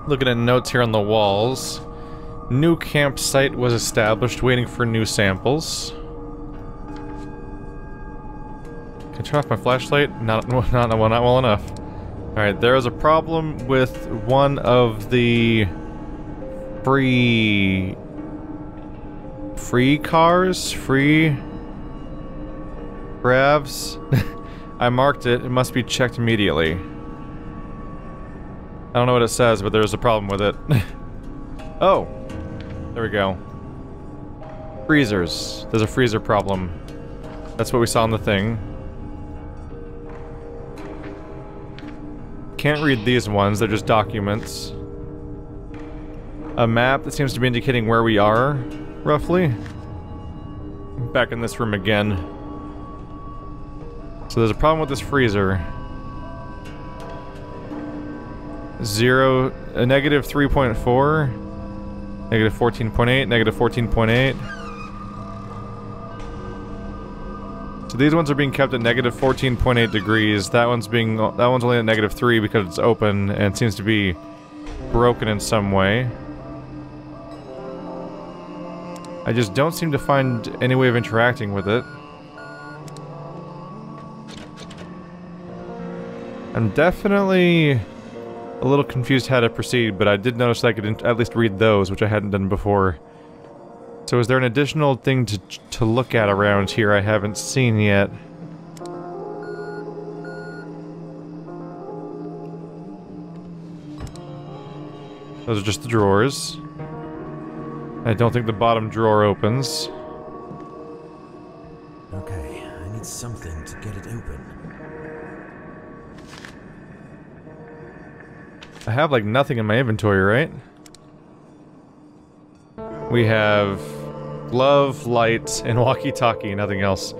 Looking at notes here on the walls. New campsite was established, waiting for new samples. Can I turn off my flashlight? Not well enough. Alright, there is a problem with one of the free cars? Free grabs? I marked it. It must be checked immediately. I don't know what it says, but there's a problem with it. Oh! There we go. Freezers. There's a freezer problem. That's what we saw in the thing. Can't read these ones, they're just documents. A map that seems to be indicating where we are, roughly. Back in this room again. So there's a problem with this freezer. Negative 3.4, negative 14.8, negative 14.8. So these ones are being kept at negative 14.8 degrees. That one's only at negative 3 because it's open and seems to be broken in some way. I just don't seem to find any way of interacting with it. I'm definitely a little confused how to proceed, but I did notice that I could at least read those, which I hadn't done before. So is there an additional thing to look at around here I haven't seen yet? Those are just the drawers. I don't think the bottom drawer opens. Okay, I need something to get it open. I have, like, nothing in my inventory, right? We have glove, light, and walkie-talkie, nothing else.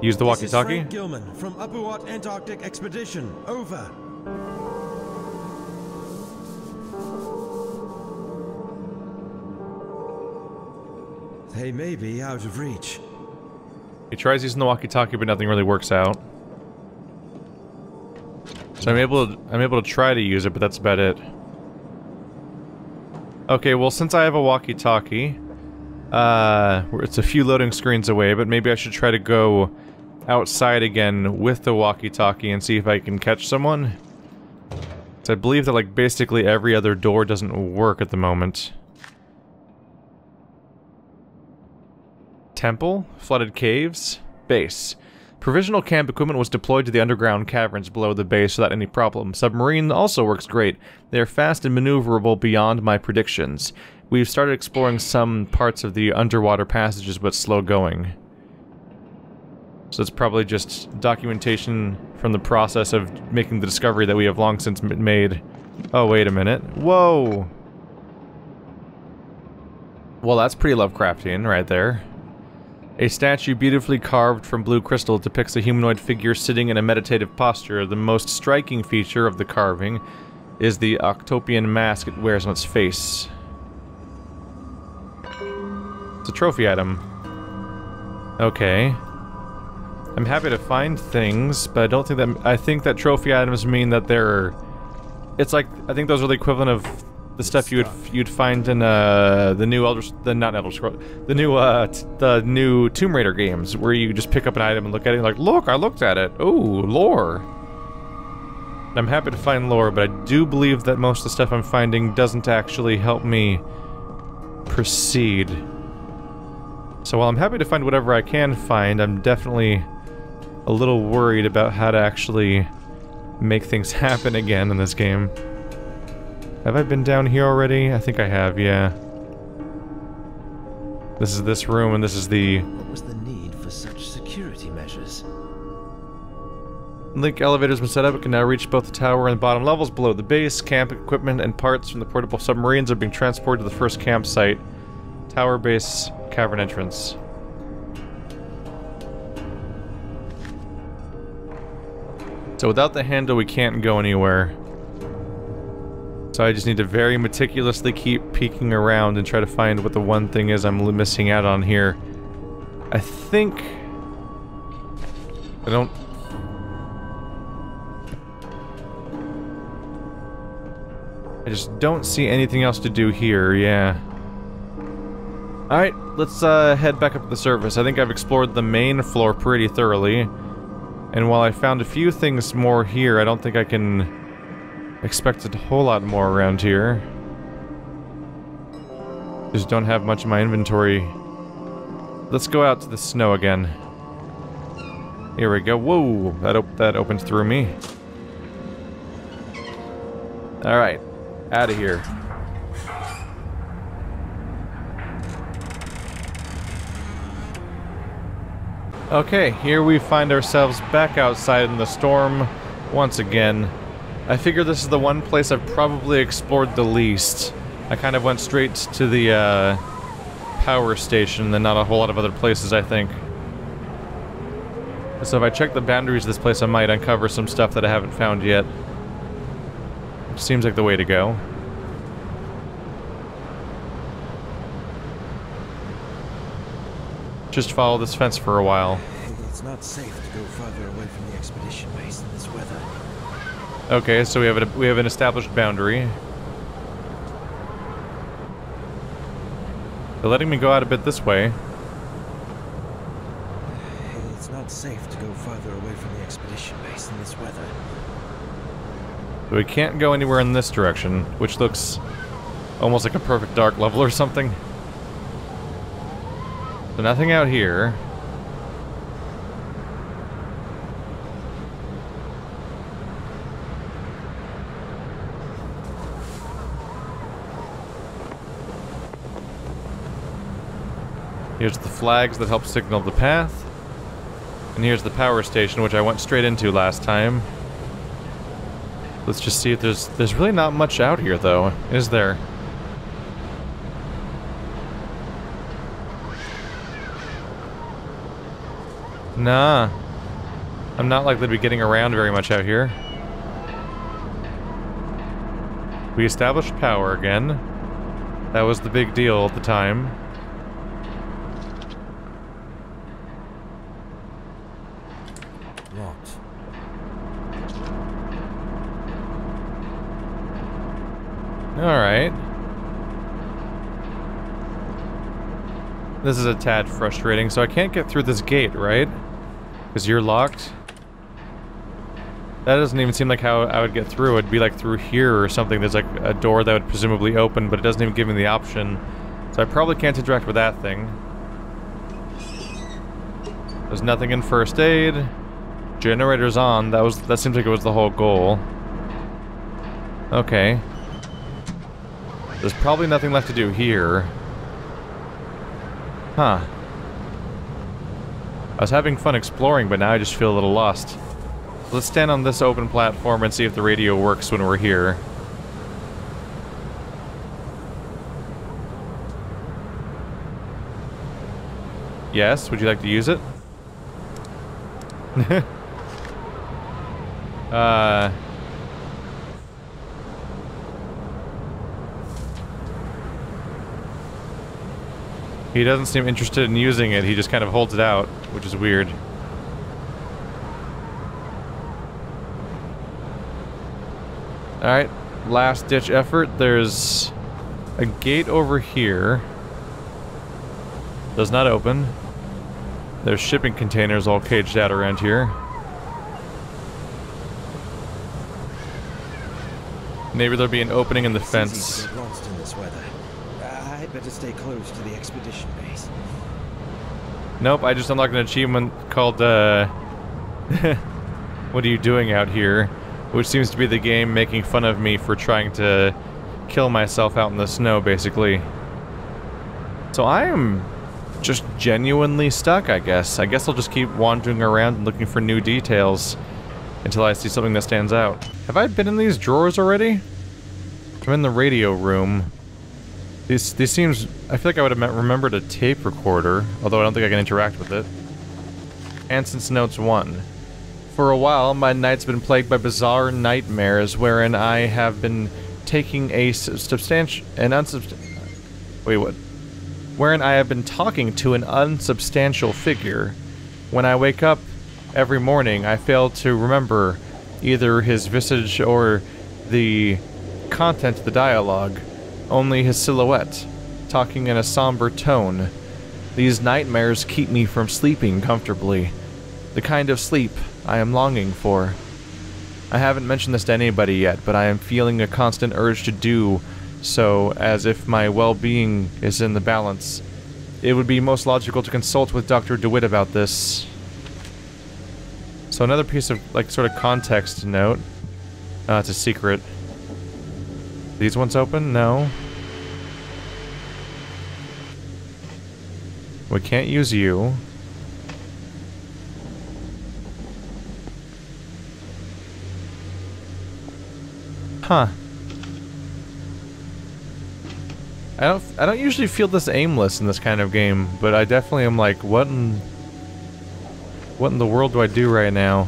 Use the walkie-talkie? This is Frank Gilman from Upuaut Antarctic Expedition. Over. They may be out of reach. He tries using the walkie-talkie, but nothing really works out. So I'm able to try to use it, but that's about it. Okay, well, since I have a walkie-talkie, it's a few loading screens away, but maybe I should try to go outside again with the walkie-talkie and see if I can catch someone. So I believe that, like, basically every other door doesn't work at the moment. Temple? Flooded caves? Base. Provisional camp equipment was deployed to the underground caverns below the base without any problem. Submarine also works great. They are fast and maneuverable beyond my predictions. We've started exploring some parts of the underwater passages, but slow going. So it's probably just documentation from the process of making the discovery that we have long since made. Oh, wait a minute. Whoa! Well, that's pretty Lovecraftian right there. A statue beautifully carved from blue crystal depicts a humanoid figure sitting in a meditative posture. The most striking feature of the carving is the octopian mask it wears on its face. It's a trophy item. Okay. I'm happy to find things, but I don't think that... I think that trophy items mean that they're... It's like... I think those are the equivalent of the stuff you'd find in the new the new Tomb Raider games, where you just pick up an item and look at it and like, look, I looked at it. Ooh, lore. I'm happy to find lore, but I do believe that most of the stuff I'm finding doesn't actually help me proceed. So while I'm happy to find whatever I can find, I'm definitely a little worried about how to actually make things happen again in this game. Have I been down here already? I think I have, yeah. This is this room, and this is the... What was the need for such security measures? Link elevator's been set up. It can now reach both the tower and the bottom levels below the base. Camp equipment and parts from the portable submarines are being transported to the first campsite. Tower base, cavern entrance. So without the handle, we can't go anywhere. So I just need to very meticulously keep peeking around and try to find what the one thing is I'm missing out on here. I think... I don't... I just don't see anything else to do here, yeah. Alright, let's head back up to the surface. I think I've explored the main floor pretty thoroughly. And while I found a few things more here, I don't think I can expect a whole lot more around here. Just don't have much in my inventory. Let's go out to the snow again. Here we go. Whoa! That opens through me. Alright. Out of here. Okay, here we find ourselves back outside in the storm once again. I figure this is the one place I've probably explored the least. I kind of went straight to the power station and not a whole lot of other places, I think. So if I check the boundaries of this place, I might uncover some stuff that I haven't found yet. Which seems like the way to go. Just follow this fence for a while. It's not safe to go farther away from the expedition base in this weather. Okay, so we have an established boundary. They're letting me go out a bit this way. It's not safe to go farther away from the expedition base in this weather. So we can't go anywhere in this direction, which looks almost like a perfect dark level or something. So nothing out here. Here's the flags that help signal the path. And here's the power station, which I went straight into last time. Let's just see if there's really not much out here, though, is there? Nah. I'm not likely to be getting around very much out here. We established power again. That was the big deal at the time. Locked. Alright. This is a tad frustrating, so I can't get through this gate, right? Because you're locked? That doesn't even seem like how I would get through. It'd be like through here or something. There's like a door that would presumably open, but it doesn't even give me the option. So I probably can't interact with that thing. There's nothing in first aid. Generator's on. That seems like it was the whole goal. Okay. There's probably nothing left to do here. Huh. I was having fun exploring, but now I just feel a little lost. Let's stand on this open platform and see if the radio works when we're here. Yes, would you like to use it? He doesn't seem interested in using it, he just kind of holds it out, which is weird. Alright, last ditch effort. There's a gate over here. Does not open. There's shipping containers all caged out around here. Maybe there'll be an opening in the fence. It's easy to get lost in this weather. I'd better stay close to the expedition base. Nope, I just unlocked an achievement called, what are you doing out here? Which seems to be the game making fun of me for trying to kill myself out in the snow, basically. So I am just genuinely stuck, I guess. I guess I'll just keep wandering around and looking for new details until I see something that stands out. Have I been in these drawers already? I'm in the radio room. These seems... I feel like I would have remembered a tape recorder, although I don't think I can interact with it. Anson's Notes 1. For a while, my nights have been plagued by bizarre nightmares wherein I have been taking a wherein I have been talking to an unsubstantial figure. When I wake up every morning, I fail to remember either his visage or the content of the dialogue, only his silhouette, talking in a somber tone. These nightmares keep me from sleeping comfortably, the kind of sleep I am longing for. I haven't mentioned this to anybody yet, but I am feeling a constant urge to do so, as if my well-being is in the balance. It would be most logical to consult with Dr. DeWitt about this. So another piece of, like, sort of context note. It's a secret. These ones open? No. We can't use you. Huh. I don't usually feel this aimless in this kind of game, but I definitely am like, what in the world do I do right now?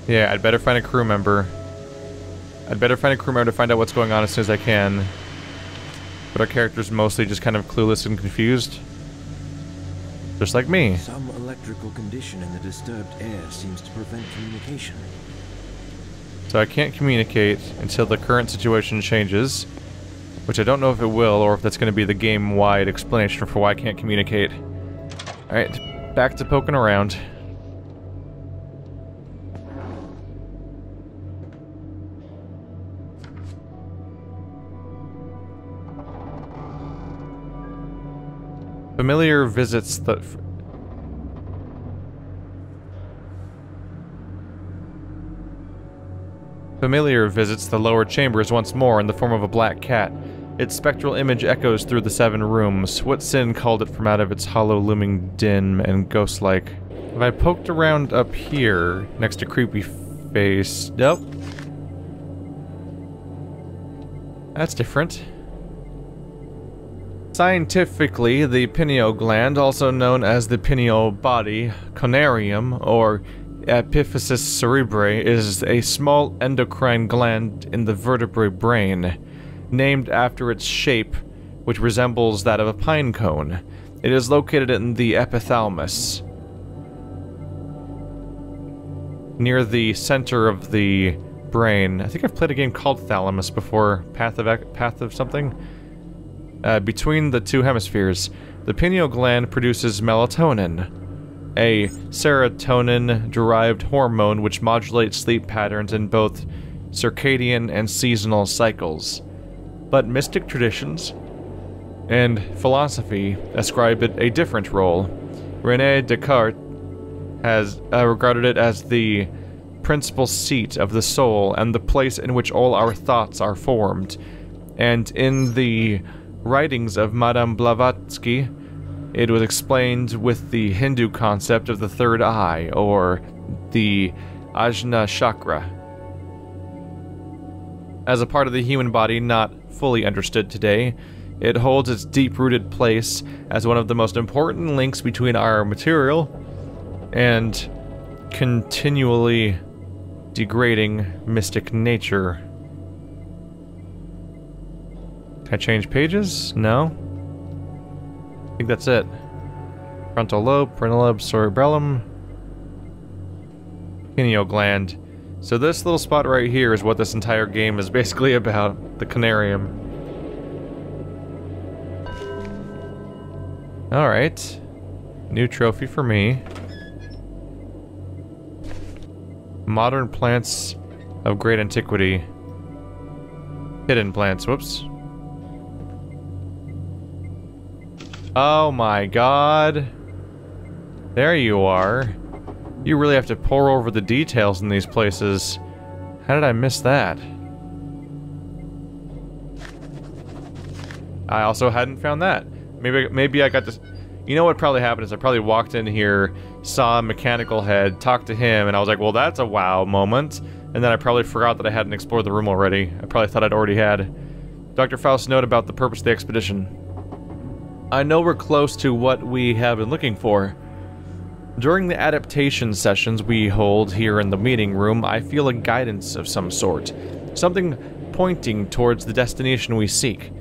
Yeah, I'd better find a crew member. I'd better find a crew member to find out what's going on as soon as I can. But our character's mostly just kind of clueless and confused. Just like me. Some electrical condition in the disturbed air seems to prevent communication. So I can't communicate until the current situation changes. Which I don't know if it will, or if that's going to be the game-wide explanation for why I can't communicate. Alright, back to poking around. Familiar visits the... Familiar visits the lower chambers once more in the form of a black cat. Its spectral image echoes through the 7 rooms. What sin called it from out of its hollow looming dim and ghost-like? If I poked around up here, next to creepy face... Nope. That's different. Scientifically, the pineal gland, also known as the pineal body, Conarium, or epiphysis cerebrae, is a small endocrine gland in the vertebrate brain, named after its shape, which resembles that of a pine cone. It is located in the epithalamus, near the center of the brain. I think I've played a game called Thalamus before, Path of something. Between the 2 hemispheres, the pineal gland produces melatonin, a serotonin-derived hormone which modulates sleep patterns in both circadian and seasonal cycles. But mystic traditions and philosophy ascribe it a different role. René Descartes has regarded it as the principal seat of the soul and the place in which all our thoughts are formed. And in the writings of Madame Blavatsky, it was explained with the Hindu concept of the third eye, or the Ajna chakra. As a part of the human body not fully understood today, it holds its deep-rooted place as one of the most important links between our material and continually degrading mystic nature. Can I change pages? No? I think that's it. Frontal lobe, parental lobe, cerebellum, pineal gland. So this little spot right here is what this entire game is basically about, the Conarium. Alright. New trophy for me. Modern plants of great antiquity. Hidden plants, whoops. Oh my god. There you are. You really have to pore over the details in these places. How did I miss that? I also hadn't found that. Maybe I got this... You know what probably happened is I probably walked in here, saw a mechanical head, talked to him, and I was like, well, that's a wow moment. And then I probably forgot that I hadn't explored the room already. I probably thought I'd already had. Dr. Faust's note about the purpose of the expedition. I know we're close to what we have been looking for. During the adaptation sessions we hold here in the meeting room, I feel a guidance of some sort. Something pointing towards the destination we seek.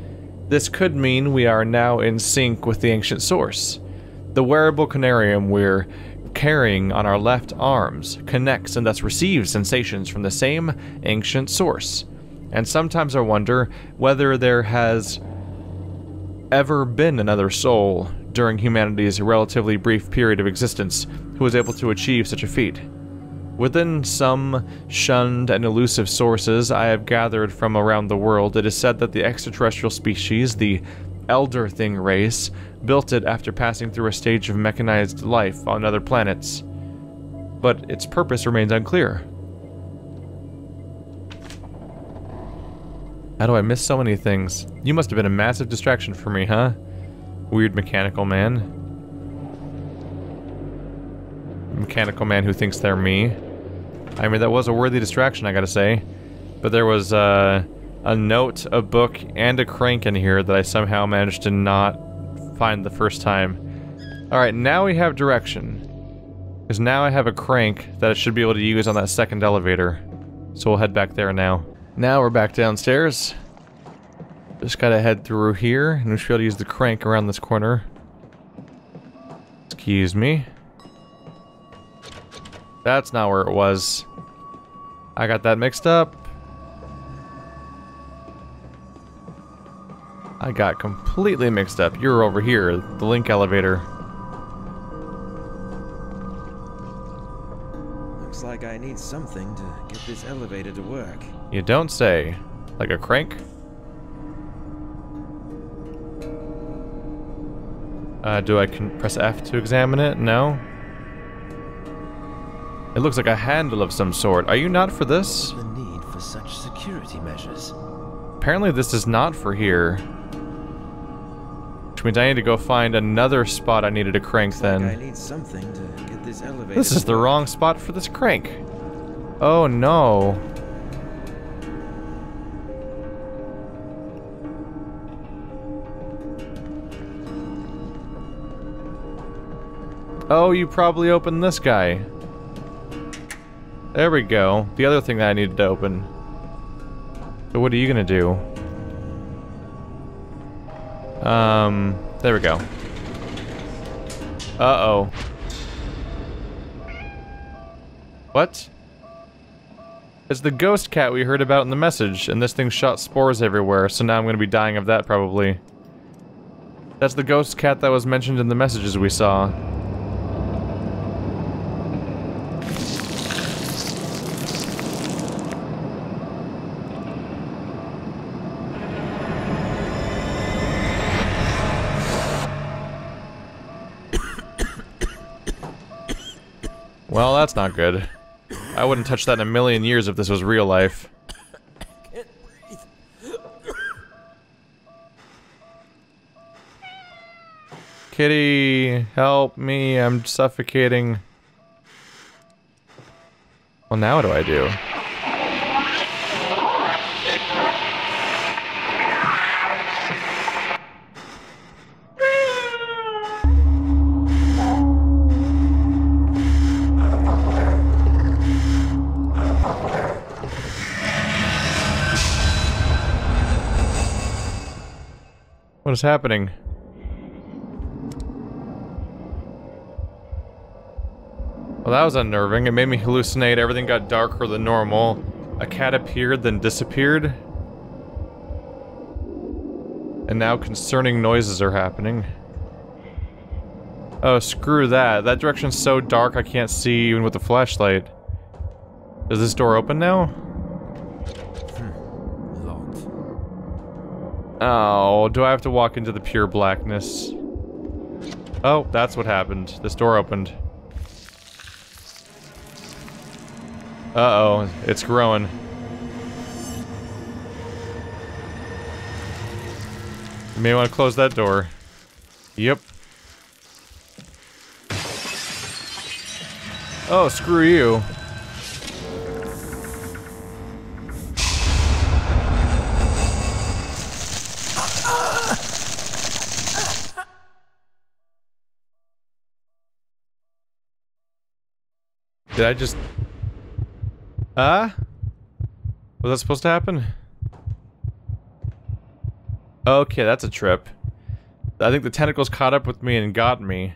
This could mean we are now in sync with the ancient source. The wearable Conarium we're carrying on our left arms connects and thus receives sensations from the same ancient source. And sometimes I wonder whether there has ever been another soul during humanity's relatively brief period of existence who was able to achieve such a feat. Within some shunned and elusive sources I have gathered from around the world, it is said that the extraterrestrial species, the Elder Thing race, built it after passing through a stage of mechanized life on other planets. But its purpose remains unclear. How do I miss so many things? You must have been a massive distraction for me, huh? Weird mechanical man. Mechanical man who thinks they're me. I mean, that was a worthy distraction, I gotta say. But there was, a note, a book, and a crank in here that I somehow managed to not find the first time. Alright, now we have direction. Because now I have a crank that I should be able to use on that second elevator. So we'll head back there now. Now we're back downstairs. Just gotta head through here, and we should be able to use the crank around this corner. Excuse me. That's not where it was. I got that mixed up. I got completely mixed up. You're over here, the link elevator. Looks like I need something to get this elevator to work. You don't say. Like a crank? Do I press F to examine it? No. It looks like a handle of some sort. Are you not for this? The need for such security measures. Apparently this is not for here. Which means I need to go find another spot I needed to crank then. I need something to get this elevator. This is the wrong spot for this crank. Oh no. Oh, you probably opened this guy. There we go. The other thing that I needed to open. So what are you gonna do? There we go. Uh-oh. What? It's the ghost cat we heard about in the message, and this thing shot spores everywhere, so now I'm gonna be dying of that, probably. That's the ghost cat that was mentioned in the messages we saw. Well, that's not good. I wouldn't touch that in a million years if this was real life. Can't breathe. Kitty, help me, I'm suffocating. Well, now what do I do? What is happening? Well, that was unnerving. It made me hallucinate. Everything got darker than normal. A cat appeared, then disappeared. And now concerning noises are happening. Oh, screw that. That direction's so dark I can't see even with the flashlight. Does this door open now? Oh, do I have to walk into the pure blackness? Oh, that's what happened. This door opened. Uh-oh, it's growing. You may want to close that door. Yep. Oh, screw you. Did I just... Was that supposed to happen? Okay, that's a trip. I think the tentacles caught up with me and got me.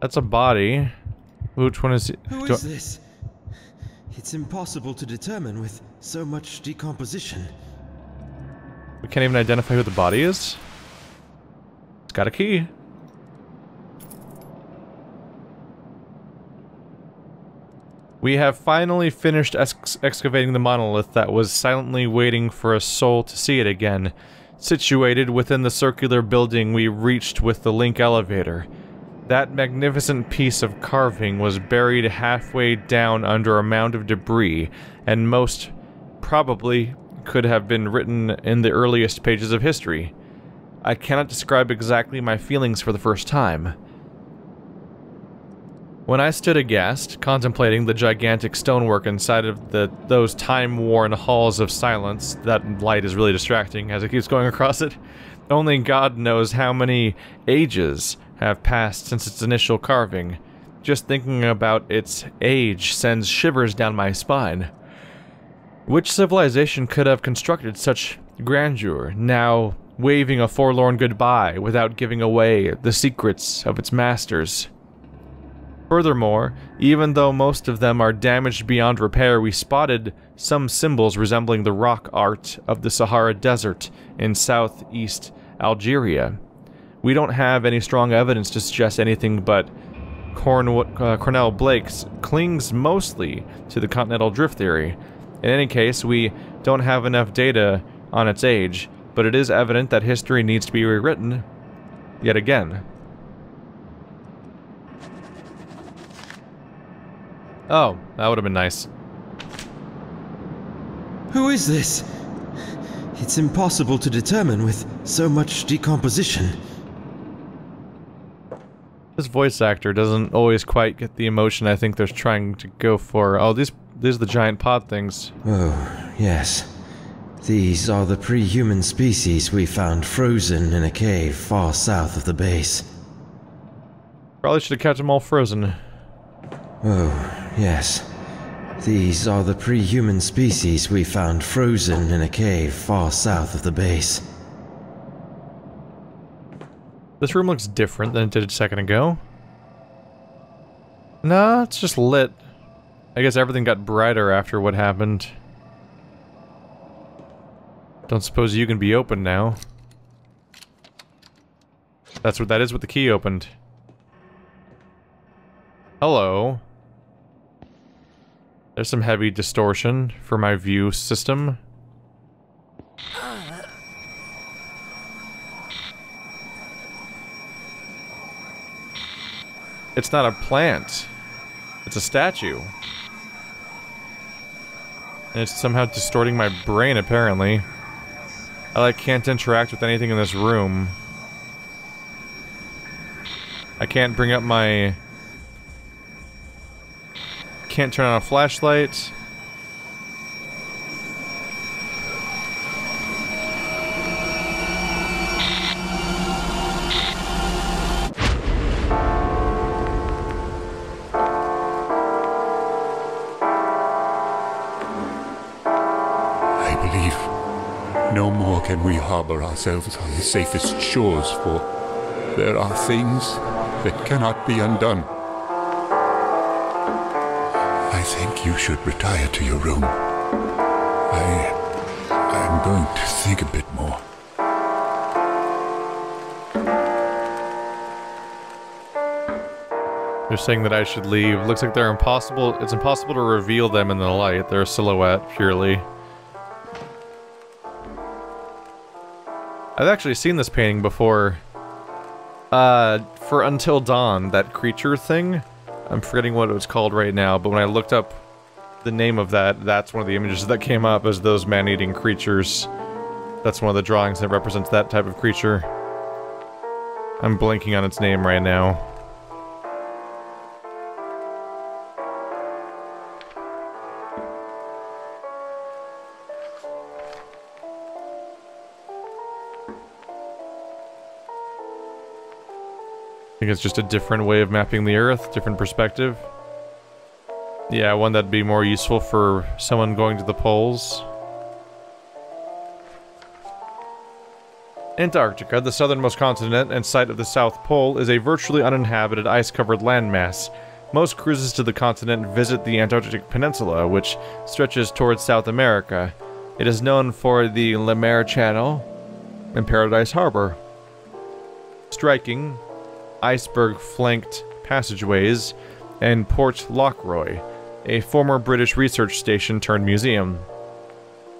That's a body. Which one is... Who is this? It's impossible to determine with so much decomposition. We can't even identify who the body is? It's got a key. We have finally finished excavating the monolith that was silently waiting for a soul to see it again. Situated within the circular building we reached with the link elevator. That magnificent piece of carving was buried halfway down under a mound of debris, and most probably could have been written in the earliest pages of history. I cannot describe exactly my feelings for the first time. When I stood aghast, contemplating the gigantic stonework inside of those time-worn halls of silence, that light is really distracting as it keeps going across it. Only God knows how many ages have passed since its initial carving. Just thinking about its age sends shivers down my spine. Which civilization could have constructed such grandeur, now waving a forlorn goodbye without giving away the secrets of its masters? Furthermore, even though most of them are damaged beyond repair, we spotted some symbols resembling the rock art of the Sahara Desert in southeast Algeria. We don't have any strong evidence to suggest anything, but Cornell Blake's clings mostly to the continental drift theory. In any case, we don't have enough data on its age, but it is evident that history needs to be rewritten yet again. Oh, that would have been nice. Who is this? It's impossible to determine with so much decomposition. This voice actor doesn't always quite get the emotion I think they're trying to go for. Oh, these are the giant pod things. Oh, yes. These are the pre-human species we found frozen in a cave far south of the base. Probably should have kept them all frozen. Oh, yes. These are the pre-human species we found frozen in a cave far south of the base. This room looks different than it did a second ago. Nah, it's just lit. I guess everything got brighter after what happened. Don't suppose you can be open now. That's what that is, what the key opened. Hello. There's some heavy distortion for my view system. It's not a plant. It's a statue. And it's somehow distorting my brain, apparently. I, can't interact with anything in this room. I can't bring up my... Can't turn on a flashlight. I believe no more can we harbor ourselves on the safest shores, for there are things that cannot be undone. I think you should retire to your room. I'm going to think a bit more. They're saying that I should leave. Looks like they're impossible. It's impossible to reveal them in the light. They're a silhouette, purely. I've actually seen this painting before. For Until Dawn, that creature thing. I'm forgetting what it was called right now, but when I looked up the name of that, that's one of the images that came up as those man-eating creatures. That's one of the drawings that represents that type of creature. I'm blanking on its name right now. I think it's just a different way of mapping the Earth, different perspective. Yeah, one that'd be more useful for someone going to the poles. Antarctica, the southernmost continent and site of the South Pole, is a virtually uninhabited, ice-covered landmass. Most cruises to the continent visit the Antarctic Peninsula, which stretches towards South America. It is known for the Le Maire Channel and Paradise Harbor. Striking, iceberg-flanked passageways, and Port Lockroy, a former British research station turned museum.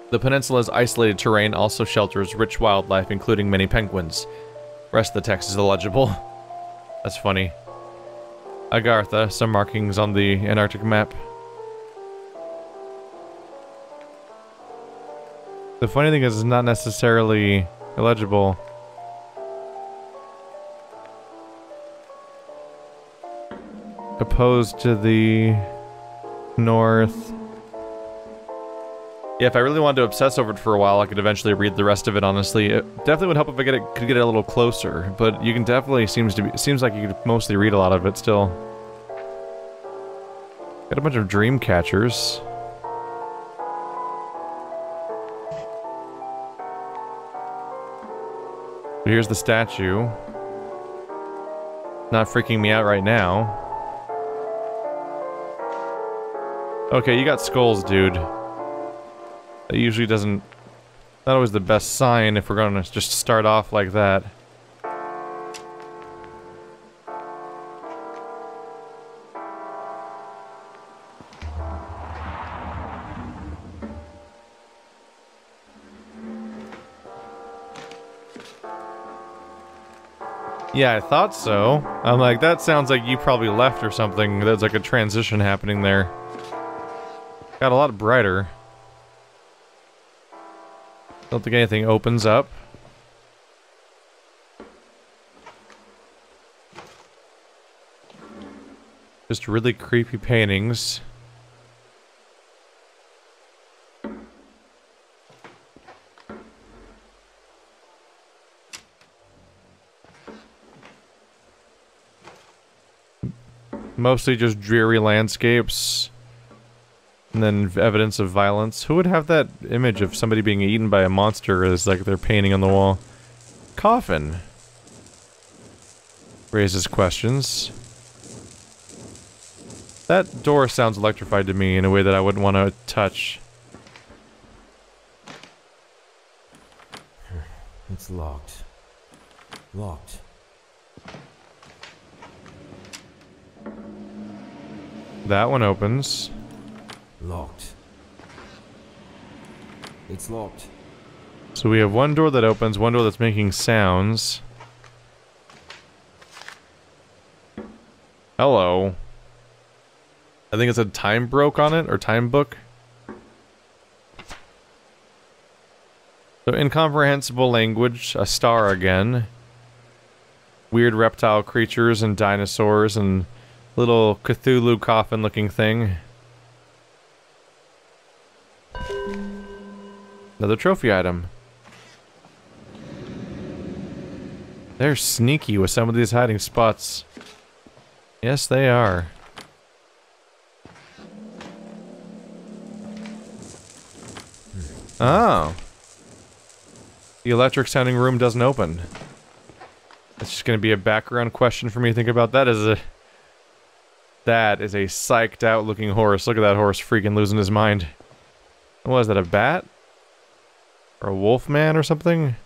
The peninsula's isolated terrain also shelters rich wildlife, including many penguins. Rest of the text is illegible. That's funny. Agartha, some markings on the Antarctic map. The funny thing is, it's not necessarily illegible. Opposed to the north. Yeah, if I really wanted to obsess over it for a while, I could eventually read the rest of it, honestly. It definitely would help if I could get it a little closer, but you can definitely, seems like you could mostly read a lot of it still. Got a bunch of dream catchers. Here's the statue. Not freaking me out right now. Okay, you got skulls, dude. That usually doesn't... Not always the best sign if we're gonna just start off like that. Yeah, I thought so. I'm like, that sounds like you probably left or something. There's like a transition happening there. Got a lot brighter. Don't think anything opens up. Just really creepy paintings. Mostly just dreary landscapes. And then evidence of violence. Who would have that image of somebody being eaten by a monster as like they're painting on the wall? Coffin. Raises questions. That door sounds electrified to me in a way that I wouldn't want to touch. It's locked. Locked. That one opens. Locked. It's locked. So we have one door that opens, one door that's making sounds. Hello. I think it said time broke on it, or time book. So incomprehensible language, a star again. Weird reptile creatures and dinosaurs and little Cthulhu coffin looking thing. Another trophy item. They're sneaky with some of these hiding spots. Yes, they are. Oh. The electric sounding room doesn't open. That's just gonna be a background question for me to think about. That is a psyched out looking horse. Look at that horse freaking losing his mind. What is that, a bat? Or a wolf man or something?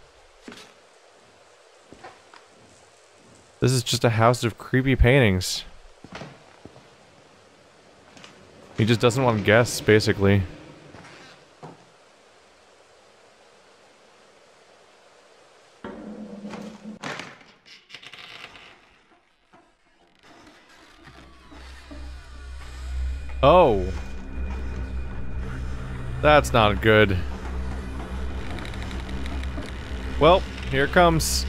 This is just a house of creepy paintings. He just doesn't want guests, basically. Oh. That's not good. Well, here it comes.